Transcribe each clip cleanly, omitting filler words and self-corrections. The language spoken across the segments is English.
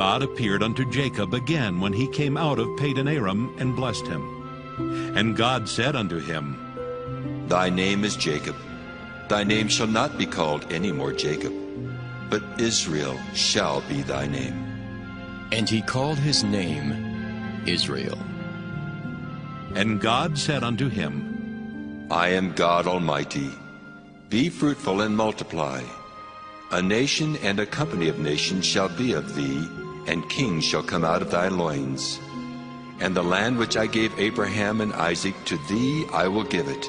God appeared unto Jacob again when he came out of Padan Aram, and blessed him. And God said unto him, Thy name is Jacob. Thy name shall not be called any more Jacob, but Israel shall be thy name. And he called his name Israel. And God said unto him, I am God Almighty. Be fruitful and multiply. A nation and a company of nations shall be of thee, and kings shall come out of thy loins. And the land which I gave Abraham and Isaac, to thee I will give it,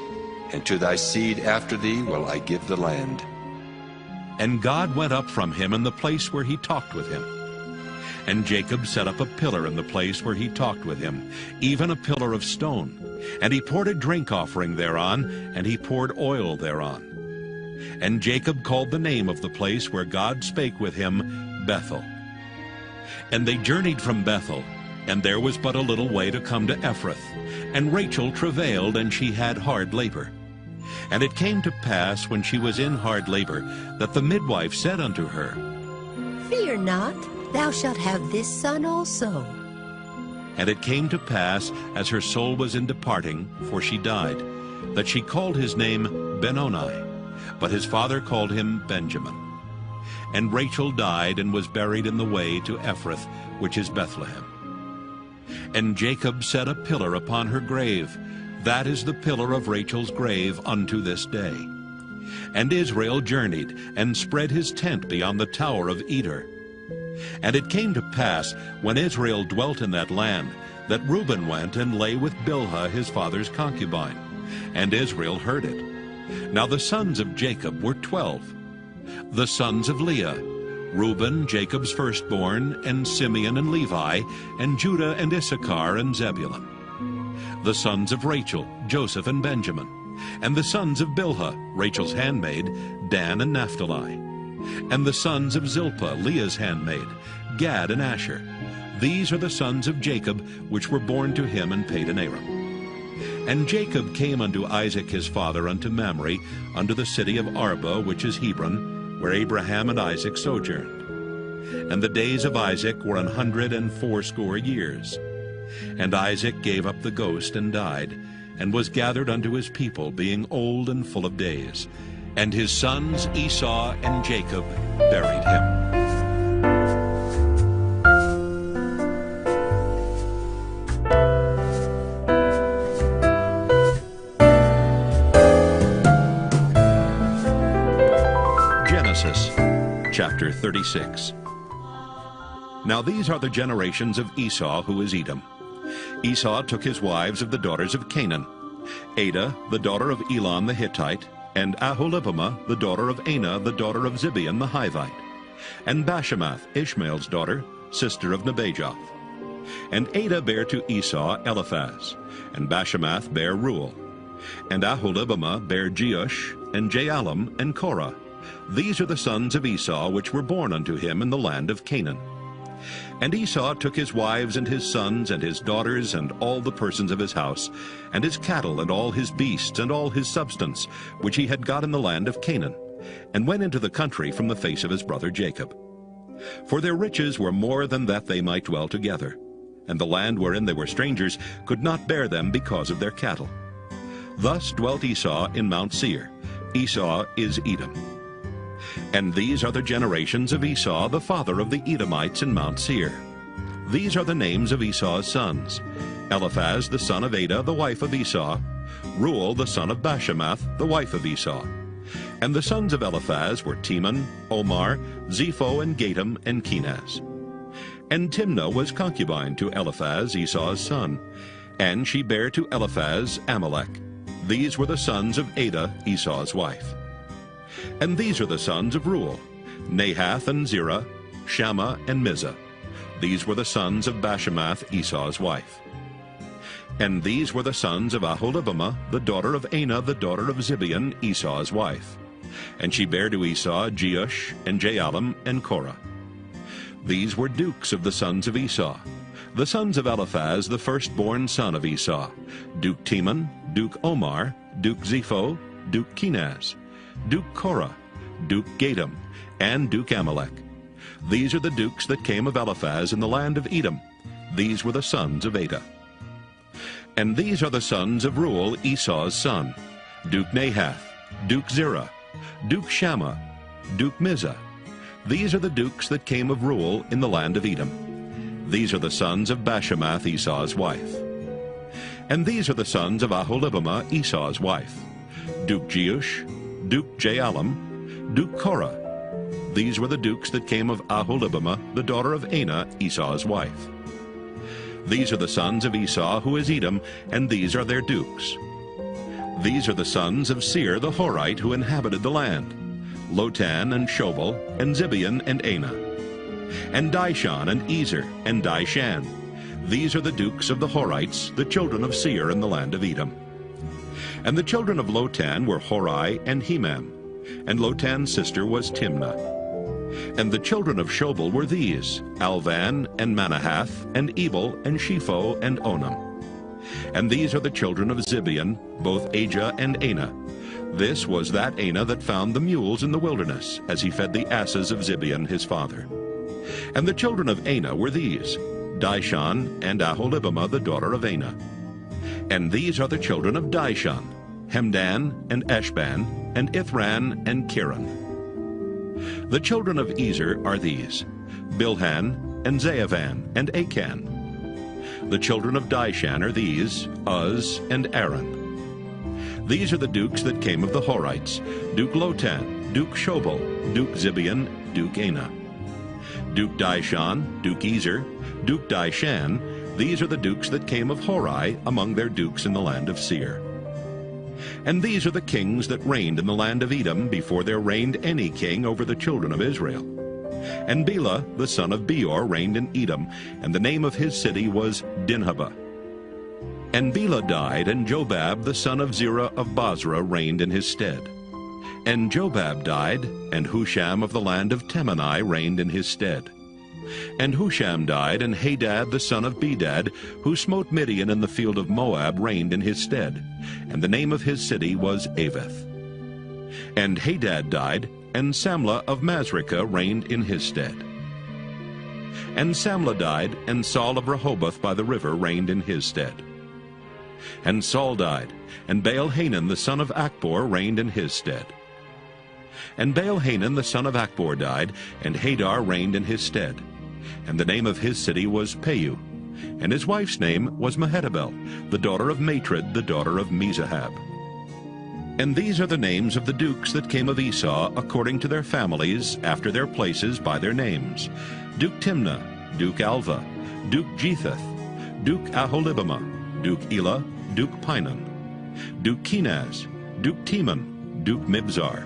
and to thy seed after thee will I give the land. And God went up from him in the place where he talked with him. And Jacob set up a pillar in the place where he talked with him, even a pillar of stone. And he poured a drink offering thereon, and he poured oil thereon. And Jacob called the name of the place where God spake with him, Bethel. And they journeyed from Bethel, and there was but a little way to come to Ephrath. And Rachel travailed, and she had hard labor. And it came to pass, when she was in hard labor, that the midwife said unto her, Fear not, thou shalt have this son also. And it came to pass, as her soul was in departing, for she died, that she called his name Benoni, but his father called him Benjamin. And Rachel died, and was buried in the way to Ephrath, which is Bethlehem. And Jacob set a pillar upon her grave. That is the pillar of Rachel's grave unto this day. And Israel journeyed, and spread his tent beyond the tower of Eder. And it came to pass, when Israel dwelt in that land, that Reuben went and lay with Bilhah his father's concubine. And Israel heard it. Now the sons of Jacob were 12. The sons of Leah, Reuben, Jacob's firstborn, and Simeon and Levi, and Judah and Issachar and Zebulun. The sons of Rachel, Joseph and Benjamin. And the sons of Bilhah, Rachel's handmaid, Dan and Naphtali. And the sons of Zilpah, Leah's handmaid, Gad and Asher. These are the sons of Jacob, which were born to him in Padan Aram. And Jacob came unto Isaac his father unto Mamre, unto the city of Arba, which is Hebron, where Abraham and Isaac sojourned. And the days of Isaac were 180 years. And Isaac gave up the ghost and died, and was gathered unto his people, being old and full of days. And his sons Esau and Jacob buried him. Genesis chapter 36. Now these are the generations of Esau, who is Edom. Esau took his wives of the daughters of Canaan, Adah, the daughter of Elon the Hittite, and Aholibamah, the daughter of Anah, the daughter of Zibeon the Hivite, and Bashemath, Ishmael's daughter, sister of Nebajoth. And Adah bare to Esau Eliphaz, and Bashemath bare Reuel, and Aholibamah bare Jeush, and Jaalam, and Korah. These are the sons of Esau, which were born unto him in the land of Canaan. And Esau took his wives and his sons and his daughters and all the persons of his house, and his cattle and all his beasts and all his substance, which he had got in the land of Canaan, and went into the country from the face of his brother Jacob. For their riches were more than that they might dwell together, and the land wherein they were strangers could not bear them because of their cattle. Thus dwelt Esau in Mount Seir. Esau is Edom. And these are the generations of Esau, the father of the Edomites in Mount Seir. These are the names of Esau's sons: Eliphaz the son of Adah, the wife of Esau; Reuel the son of Bashemath, the wife of Esau. And the sons of Eliphaz were Teman, Omar, Zepho, and Gatam, and Kenaz. And Timnah was concubine to Eliphaz, Esau's son, and she bare to Eliphaz Amalek. These were the sons of Adah, Esau's wife. And these are the sons of Reuel: Nahath and Zerah, Shammah and Mizah. These were the sons of Bashemath, Esau's wife. And these were the sons of Aholibamah, the daughter of Anah, the daughter of Zibeon, Esau's wife. And she bare to Esau Jeush, and Jaalam, and Korah. These were dukes of the sons of Esau. The sons of Eliphaz, the firstborn son of Esau: Duke Teman, Duke Omar, Duke Zepho, Duke Kenaz, Duke Korah, Duke Gatam, and Duke Amalek. These are the dukes that came of Eliphaz in the land of Edom. These were the sons of Adah. And these are the sons of Reuel, Esau's son, Duke Nahath, Duke Zerah, Duke Shammah, Duke Mizah. These are the dukes that came of Reuel in the land of Edom. These are the sons of Bashemath, Esau's wife. And these are the sons of Aholibamah, Esau's wife, Duke Jeush, Duke Jaalam, Duke Korah. These were the dukes that came of Aholibamah, the daughter of Anah, Esau's wife. These are the sons of Esau, who is Edom, and these are their dukes. These are the sons of Seir the Horite, who inhabited the land, Lotan and Shobal, and Zibeon and Anah, and Dishon and Ezer and Dishan. These are the dukes of the Horites, the children of Seir in the land of Edom. And the children of Lotan were Hori and Hemam, and Lotan's sister was Timnah. And the children of Shobal were these, Alvan and Manahath, and Ebal, and Shepho, and Onam. And these are the children of Zibeon, both Ajah and Anah. This was that Anah that found the mules in the wilderness, as he fed the asses of Zibeon his father. And the children of Anah were these, Dishon and Aholibamah the daughter of Anah. And these are the children of Dishon, Hemdan and Eshban, and Ithran and Kiran. The children of Ezer are these, Bilhan and Zaavan and Achan. The children of Dishan are these, Uz and Aaron. These are the dukes that came of the Horites, Duke Lotan, Duke Shobal, Duke Zibeon, Duke Anah. Duke Dishon, Duke Ezer, Duke Dishan. These are the dukes that came of Hori among their dukes in the land of Seir. And these are the kings that reigned in the land of Edom before there reigned any king over the children of Israel. And Bela, the son of Beor, reigned in Edom, and the name of his city was Dinhabah. And Bela died, and Jobab, the son of Zerah of Bozrah, reigned in his stead. And Jobab died, and Husham of the land of Temani reigned in his stead. And Husham died, and Hadad the son of Bedad, who smote Midian in the field of Moab, reigned in his stead. And the name of his city was Avith. And Hadad died, and Samlah of Masrekah reigned in his stead. And Samlah died, and Saul of Rehoboth by the river reigned in his stead. And Saul died, and Baal-Hanan the son of Achbor reigned in his stead. And Baal-Hanan the son of Achbor died, and Hadar reigned in his stead. And the name of his city was Pau, and his wife's name was Mehetabel, the daughter of Matred, the daughter of Mezahab. And these are the names of the dukes that came of Esau, according to their families, after their places, by their names: Duke Timnah, Duke Alva, Duke Jetheth, Duke Aholibamah, Duke Elah, Duke Pinon, Duke Kenaz, Duke Teman, Duke Mibzar,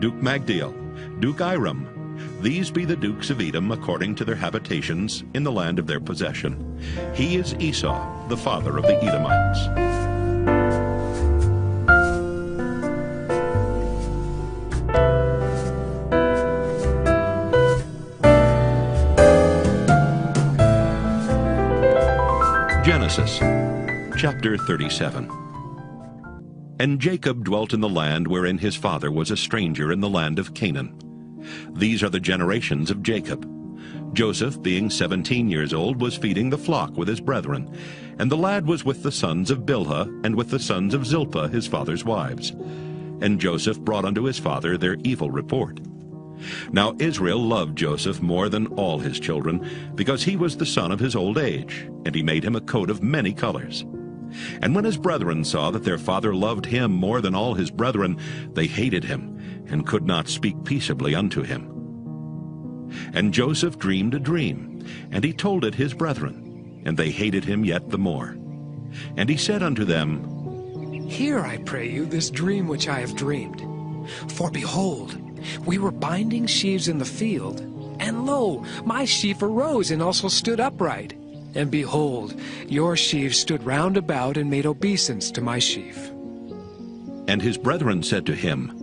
Duke Magdiel, Duke Iram. These be the dukes of Edom according to their habitations in the land of their possession. He is Esau, the father of the Edomites. Genesis chapter 37. And Jacob dwelt in the land wherein his father was a stranger in the land of Canaan. These are the generations of Jacob. Joseph, being 17 years old, was feeding the flock with his brethren, and the lad was with the sons of Bilhah, and with the sons of Zilpah his father's wives. And Joseph brought unto his father their evil report. Now Israel loved Joseph more than all his children, because he was the son of his old age, and he made him a coat of many colors. And when his brethren saw that their father loved him more than all his brethren, they hated him, and could not speak peaceably unto him. And Joseph dreamed a dream, and he told it his brethren, and they hated him yet the more. And he said unto them, Hear, I pray you, this dream which I have dreamed. For behold, we were binding sheaves in the field, and lo, my sheaf arose and also stood upright. And behold, your sheaves stood round about and made obeisance to my sheaf. And his brethren said to him,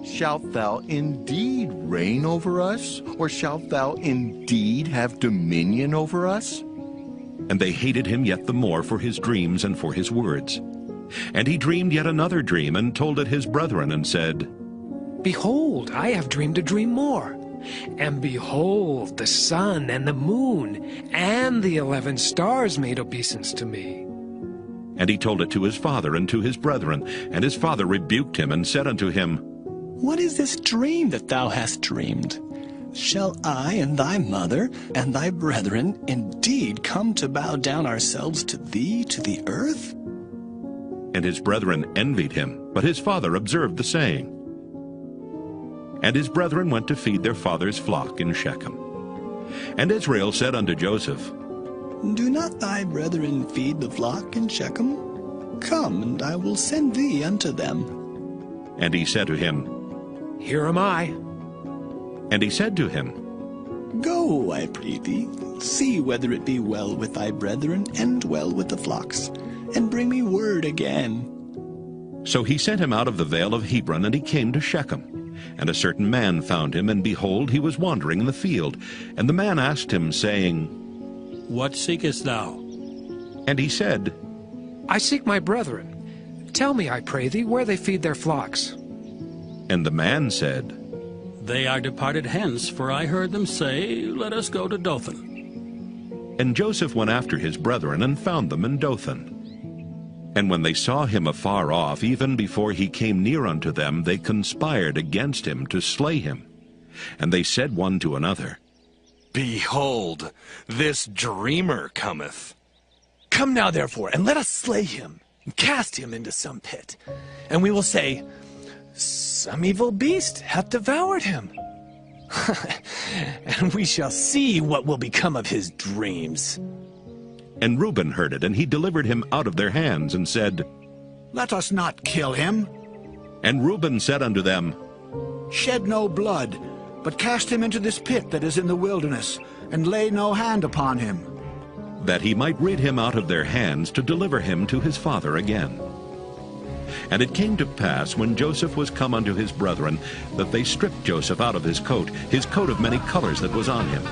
Shalt thou indeed reign over us, or shalt thou indeed have dominion over us? And they hated him yet the more for his dreams and for his words. And he dreamed yet another dream, and told it his brethren, and said, Behold, I have dreamed a dream more. And behold, the sun and the moon and the 11 stars made obeisance to me. And he told it to his father and to his brethren. And his father rebuked him and said unto him, What is this dream that thou hast dreamed? Shall I and thy mother and thy brethren indeed come to bow down ourselves to thee to the earth? And his brethren envied him, but his father observed the saying. And his brethren went to feed their father's flock in Shechem. And Israel said unto Joseph, Do not thy brethren feed the flock in Shechem? Come, and I will send thee unto them. And he said to him, Here am I. And he said to him, Go, I pray thee, see whether it be well with thy brethren and well with the flocks, and bring me word again. So he sent him out of the vale of Hebron, and he came to Shechem. And a certain man found him, and behold, he was wandering in the field. And the man asked him, saying, What seekest thou? And he said, I seek my brethren. Tell me, I pray thee, where they feed their flocks. And the man said, They are departed hence, for I heard them say, Let us go to Dothan. And Joseph went after his brethren, and found them in Dothan. And when they saw him afar off, even before he came near unto them, they conspired against him to slay him. And they said one to another, Behold, this dreamer cometh. Come now, therefore, and let us slay him, and cast him into some pit. And we will say, Some evil beast hath devoured him. And we shall see what will become of his dreams. And Reuben heard it, and he delivered him out of their hands, and said, Let us not kill him. And Reuben said unto them, Shed no blood, but cast him into this pit that is in the wilderness, and lay no hand upon him. that he might rid him out of their hands to deliver him to his father again. And it came to pass, when Joseph was come unto his brethren, that they stripped Joseph out of his coat of many colors that was on him.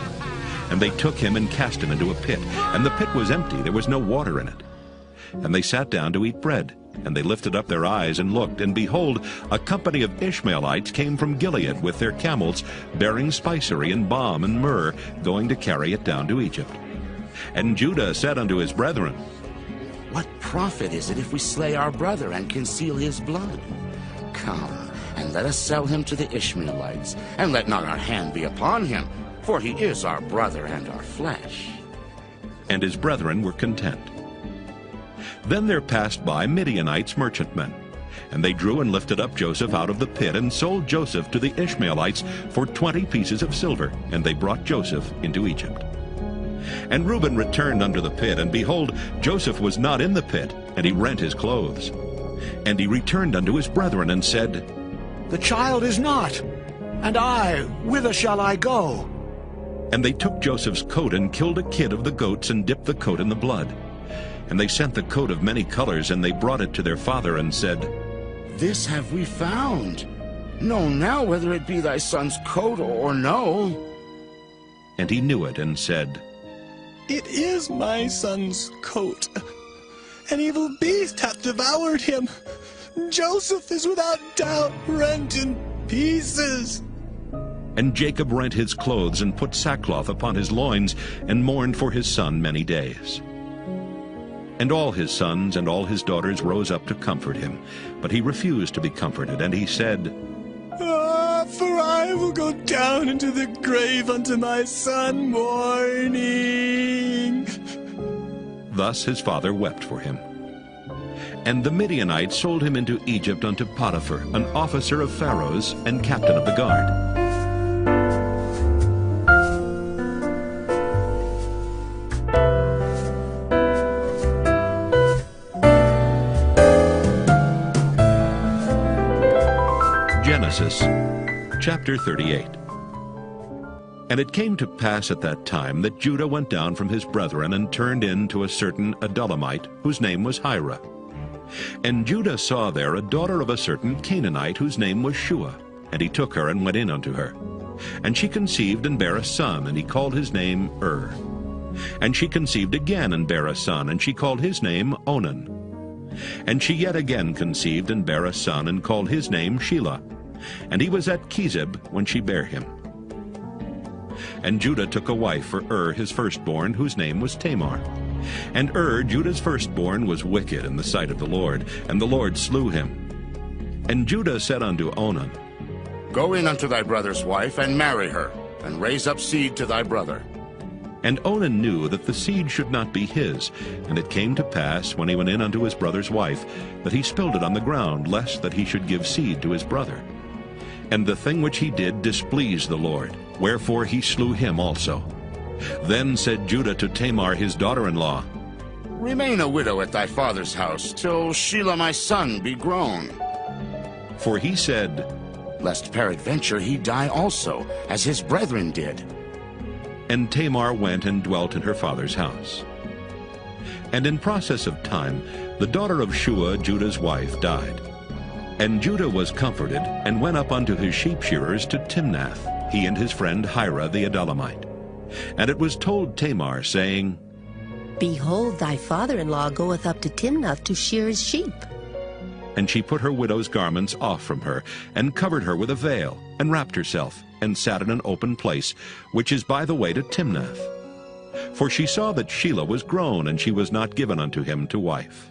And they took him and cast him into a pit, and the pit was empty, there was no water in it. And they sat down to eat bread, and they lifted up their eyes and looked, and behold, a company of Ishmaelites came from Gilead with their camels, bearing spicery and balm and myrrh, going to carry it down to Egypt. And Judah said unto his brethren, What profit is it if we slay our brother and conceal his blood? Come, and let us sell him to the Ishmaelites, and let not our hand be upon him, for he is our brother and our flesh. And his brethren were content. Then there passed by Midianites merchantmen, and they drew and lifted up Joseph out of the pit, and sold Joseph to the Ishmaelites for 20 pieces of silver, and they brought Joseph into Egypt. And Reuben returned unto the pit, and behold, Joseph was not in the pit, and he rent his clothes. And he returned unto his brethren, and said, The child is not, and I, whither shall I go? And they took Joseph's coat, and killed a kid of the goats, and dipped the coat in the blood. And they sent the coat of many colors, and they brought it to their father, and said, This have we found. Know now whether it be thy son's coat or no. And he knew it, and said, It is my son's coat. An evil beast hath devoured him. Joseph is without doubt rent in pieces. And Jacob rent his clothes, and put sackcloth upon his loins, and mourned for his son many days. And all his sons and all his daughters rose up to comfort him. But he refused to be comforted, and he said, For I will go down into the grave unto my son mourning. Thus his father wept for him. And the Midianites sold him into Egypt unto Potiphar, an officer of Pharaoh's, and captain of the guard. Genesis chapter 38. And it came to pass at that time that Judah went down from his brethren, and turned in to a certain Adullamite, whose name was Hira. And Judah saw there a daughter of a certain Canaanite, whose name was Shua. And he took her, and went in unto her. And she conceived, and bare a son, and he called his name And she conceived again, and bare a son, and she called his name Onan. And she yet again conceived, and bare a son, and called his name Shelah. And he was at Kezib when she bare him. And Judah took a wife for his firstborn, whose name was Tamar. And Judah's firstborn, was wicked in the sight of the Lord, and the Lord slew him. And Judah said unto Onan, Go in unto thy brother's wife, and marry her, and raise up seed to thy brother. And Onan knew that the seed should not be his. And it came to pass, when he went in unto his brother's wife, that he spilled it on the ground, lest that he should give seed to his brother. And the thing which he did displeased the Lord, wherefore he slew him also. Then said Judah to Tamar his daughter-in-law, Remain a widow at thy father's house, till Shelah my son be grown. For he said, Lest peradventure he die also, as his brethren did. And Tamar went and dwelt in her father's house. And in process of time, the daughter of Shua, Judah's wife, died. And Judah was comforted, and went up unto his sheep-shearers to Timnath, he and his friend Hira the Adullamite. And it was told Tamar, saying, Behold, thy father-in-law goeth up to Timnath to shear his sheep. And she put her widow's garments off from her, and covered her with a veil, and wrapped herself, and sat in an open place, which is by the way to Timnath. For she saw that Shelah was grown, and she was not given unto him to wife.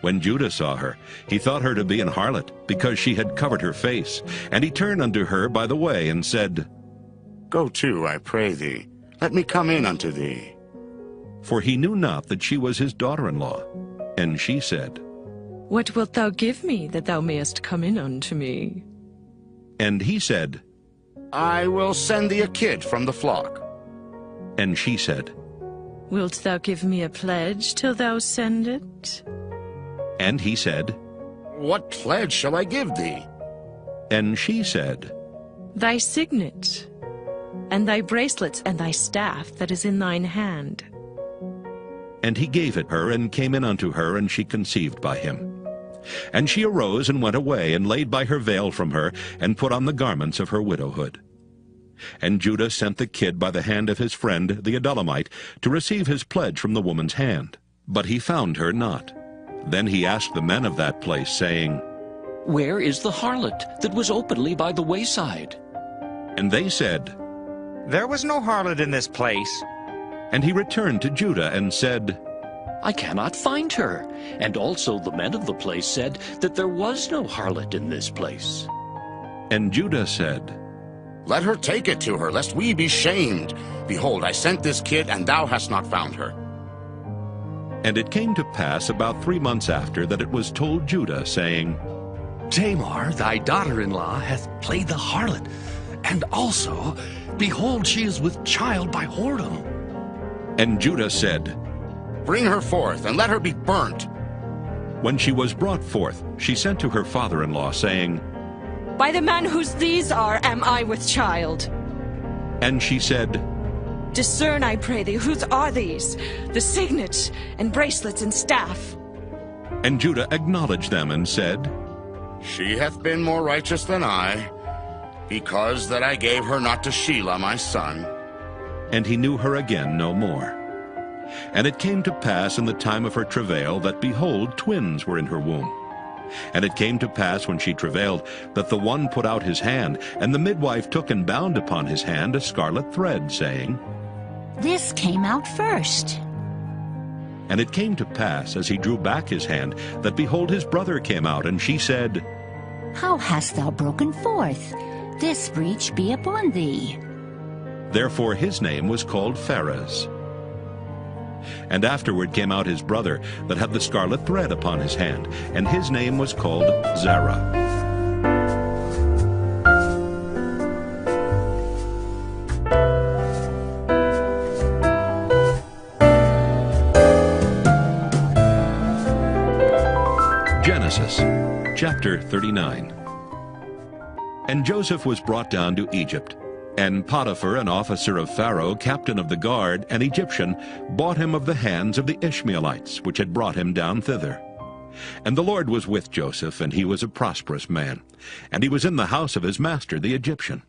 When Judah saw her, he thought her to be an harlot, because she had covered her face. And he turned unto her by the way, and said, Go to, I pray thee, let me come in unto thee. For he knew not that she was his daughter-in-law. And she said, What wilt thou give me, that thou mayest come in unto me? And he said, I will send thee a kid from the flock. And she said, Wilt thou give me a pledge till thou send it? And he said, What pledge shall I give thee? And she said, Thy signet, and thy bracelets, and thy staff that is in thine hand. And he gave it her, and came in unto her, and she conceived by him. And she arose and went away, and laid by her veil from her, and put on the garments of her widowhood. And Judah sent the kid by the hand of his friend the Adullamite to receive his pledge from the woman's hand. But he found her not. Then he asked the men of that place, saying, Where is the harlot that was openly by the wayside? And they said, There was no harlot in this place. And he returned to Judah and said, I cannot find her. And also the men of the place said that there was no harlot in this place. And Judah said, Let her take it to her, lest we be shamed. Behold, I sent this kid, and thou hast not found her. And it came to pass about 3 months after that it was told Judah, saying, Tamar, thy daughter-in-law, hath played the harlot, and also, behold, she is with child by whoredom. And Judah said, Bring her forth, and let her be burnt. When she was brought forth, she sent to her father-in-law, saying, By the man whose these are am I with child. And she said, Discern, I pray thee, whose are these, the signet, and bracelets, and staff? And Judah acknowledged them, and said, She hath been more righteous than I, because that I gave her not to Shelah my son. And he knew her again no more. And it came to pass in the time of her travail that, behold, twins were in her womb. And it came to pass when she travailed, that the one put out his hand, and the midwife took and bound upon his hand a scarlet thread, saying, This came out first. And it came to pass, as he drew back his hand, that behold, his brother came out, and she said, How hast thou broken forth? This breach be upon thee. Therefore his name was called Pharez. And afterward came out his brother, that had the scarlet thread upon his hand, and his name was called Zerah. Genesis chapter 39. And Joseph was brought down to Egypt. And Potiphar, an officer of Pharaoh, captain of the guard, an Egyptian, bought him of the hands of the Ishmaelites, which had brought him down thither. And the Lord was with Joseph, and he was a prosperous man. And he was in the house of his master the Egyptian.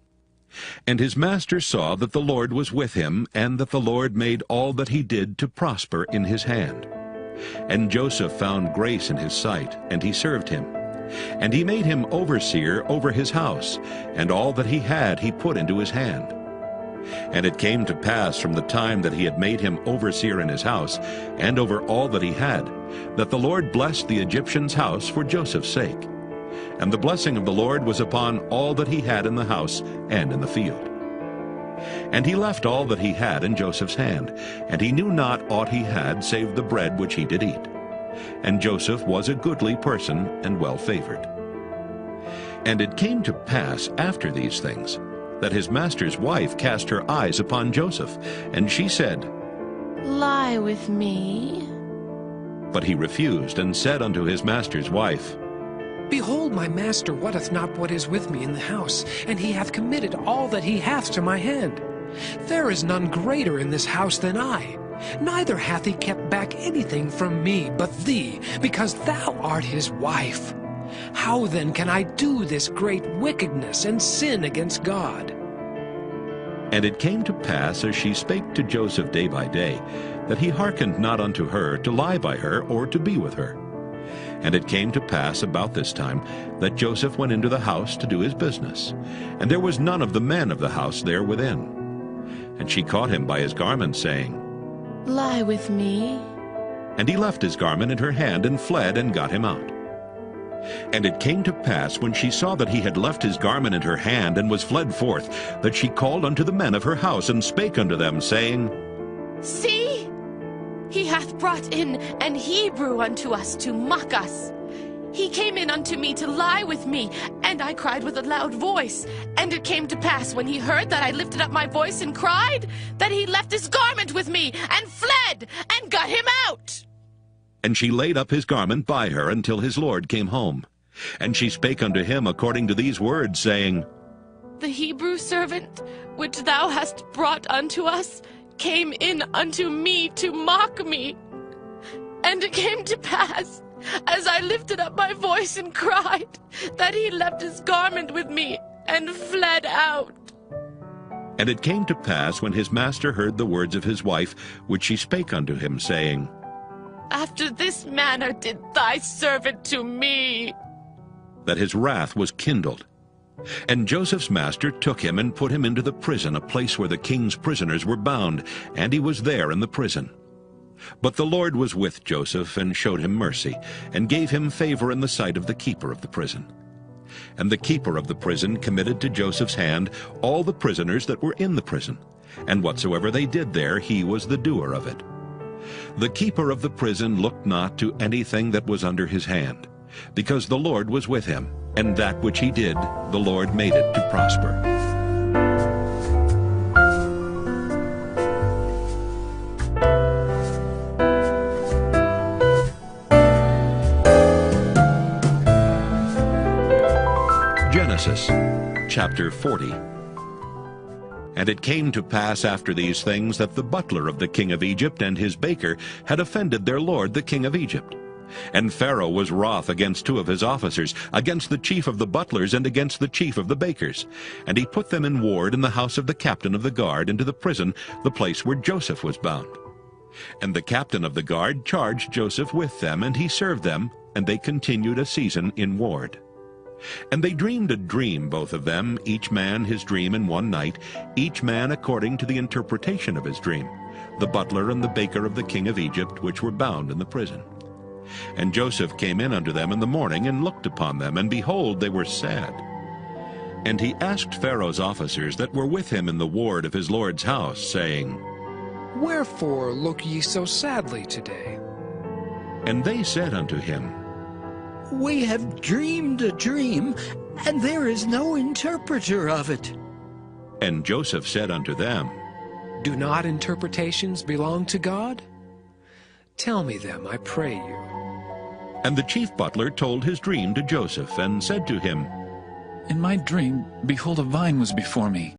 And his master saw that the Lord was with him, and that the Lord made all that he did to prosper in his hand. And Joseph found grace in his sight, and he served him. And he made him overseer over his house, and all that he had he put into his hand. And it came to pass from the time that he had made him overseer in his house, and over all that he had, that the Lord blessed the Egyptian's house for Joseph's sake. And the blessing of the Lord was upon all that he had in the house and in the field. And he left all that he had in Joseph's hand, and he knew not aught he had save the bread which he did eat. And Joseph was a goodly person and well-favored. And it came to pass after these things, that his master's wife cast her eyes upon Joseph, and she said, Lie with me. But he refused, and said unto his master's wife, Behold, my master wotteth not what is with me in the house, and he hath committed all that he hath to my hand. There is none greater in this house than I, neither hath he kept back anything from me but thee, because thou art his wife. How then can I do this great wickedness and sin against God? And it came to pass, as she spake to Joseph day by day, that he hearkened not unto her to lie by her or to be with her. And it came to pass about this time that Joseph went into the house to do his business, and there was none of the men of the house there within. And she caught him by his garment, saying, Lie with me. And he left his garment in her hand, and fled, and got him out. And it came to pass, when she saw that he had left his garment in her hand, and was fled forth, that she called unto the men of her house, and spake unto them, saying, See, he hath brought in an Hebrew unto us to mock us. He came in unto me to lie with me, and I cried with a loud voice. And it came to pass, when he heard that I lifted up my voice and cried, that he left his garment with me, and fled, and got him out. And she laid up his garment by her until his lord came home. And she spake unto him according to these words, saying, The Hebrew servant which thou hast brought unto us came in unto me to mock me. And it came to pass, as I lifted up my voice and cried, that he left his garment with me and fled out. And it came to pass, when his master heard the words of his wife, which she spake unto him, saying, After this manner did thy servant to me, that his wrath was kindled. And Joseph's master took him and put him into the prison, a place where the king's prisoners were bound, and he was there in the prison. But the Lord was with Joseph, and showed him mercy, and gave him favor in the sight of the keeper of the prison. And the keeper of the prison committed to Joseph's hand all the prisoners that were in the prison, and whatsoever they did there, he was the doer of it. The keeper of the prison looked not to anything that was under his hand, because the Lord was with him, and that which he did, the Lord made it to prosper. Genesis chapter 40. And it came to pass after these things that the butler of the king of Egypt and his baker had offended their lord the king of Egypt. And Pharaoh was wroth against two of his officers, against the chief of the butlers and against the chief of the bakers. And he put them in ward in the house of the captain of the guard into the prison, the place where Joseph was bound. And the captain of the guard charged Joseph with them, and he served them, and they continued a season in ward. And they dreamed a dream, both of them, each man his dream in one night, each man according to the interpretation of his dream, the butler and the baker of the king of Egypt, which were bound in the prison. And Joseph came in unto them in the morning, and looked upon them, and behold, they were sad. And he asked Pharaoh's officers that were with him in the ward of his lord's house, saying, Wherefore look ye so sadly today? And they said unto him, We have dreamed a dream, and there is no interpreter of it. And Joseph said unto them, Do not interpretations belong to God? Tell me them, I pray you. And the chief butler told his dream to Joseph, and said to him, In my dream, behold, a vine was before me,